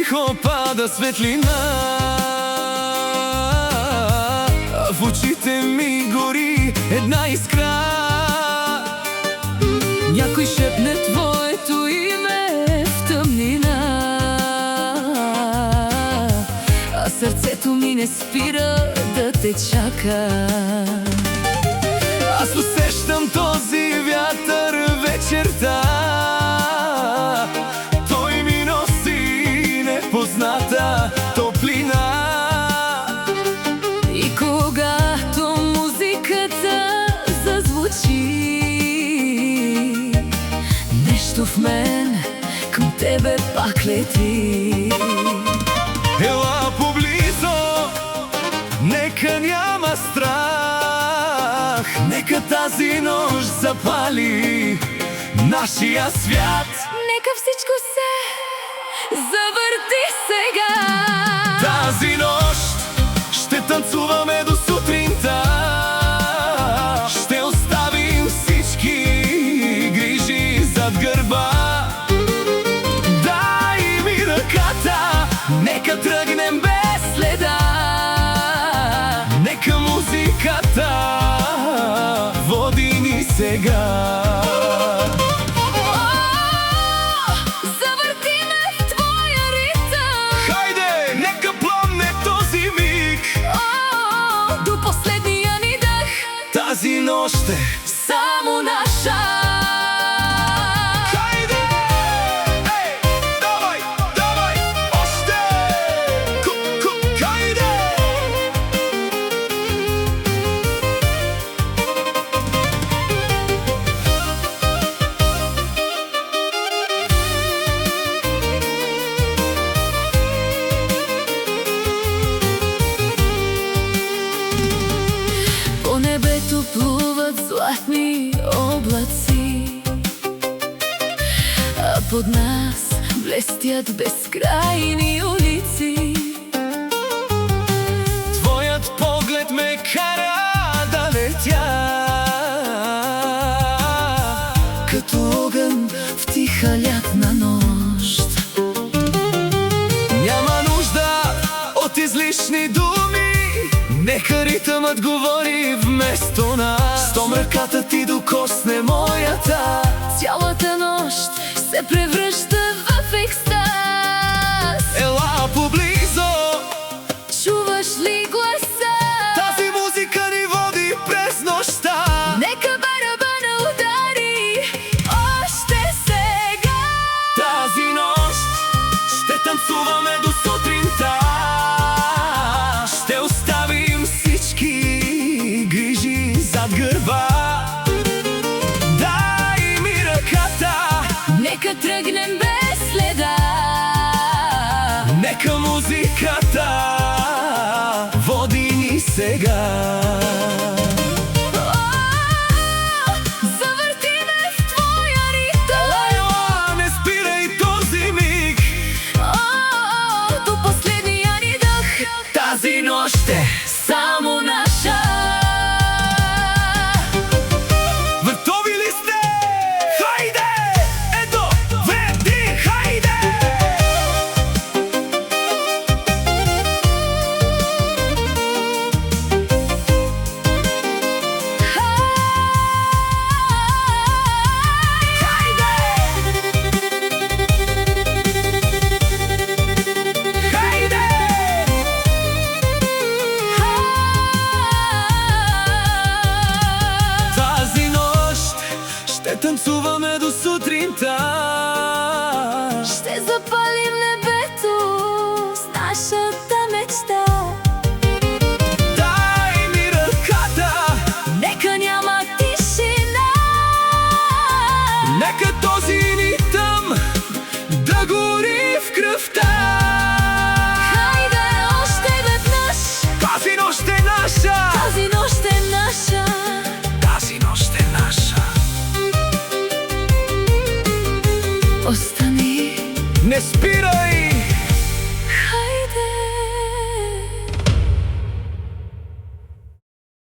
тихо пада светлина, в очите ми гори една искра. Някой шепне твоето име в тъмнина, а сърцето ми не спира да те чака. Аз усещам този вятър вечерта, той ми носи непозната топлина. И когато музиката зазвучи, нещо в мен към тебе пак лети. Ела поблизо, нека няма страх, нека тази нощ запали нашия свят. Нека всичко се завърти сега. Тази нощ ще танцуваме до сутринта, ще оставим всички грижи зад гърба. Дай ми ръката, нека тръгнем без следа, нека музиката води ни сега. Тази нощ е само наша. Хайде! Ей! Давай! Давай! Още! Хайде! По небето плуват златни облаци, а под нас блестят безкрайни улици. Твоят поглед ме кара да летя, Като огън в тиха лятна нощ. няма нужда от излишни думи, нека ритъмът говори вместо нас. Щом ръката ти докосне моята, Цялата нощ се превръща в екстаз. ела поблизо, Чуваш ли гласа? тази музика ни води през нощта. Нека барабана удари още сега. Тази нощ ще танцуваме до сутринта, ще оставим всички грижи зад гърба. Дай ми ръката, Нека тръгнем без следа, нека музиката води ни сега. завърти ме в твоя ритъм. Ела, не спирай този миг, До последния ни дъх. тази нощ е Само наша. Готови ли сте? Хайде! Едно, две, три, хайде! Хайде! Тази нощ ще танцуваме до сутринта, Ще запалим небето с нашата мечта. дай ми ръката, Нека няма тишина, нека този ритъм да гори в кръвта. хайде още веднъж. Тази нощ е наша, Тази нощ е наша. тази нощ е наша. Остани, Не спирай!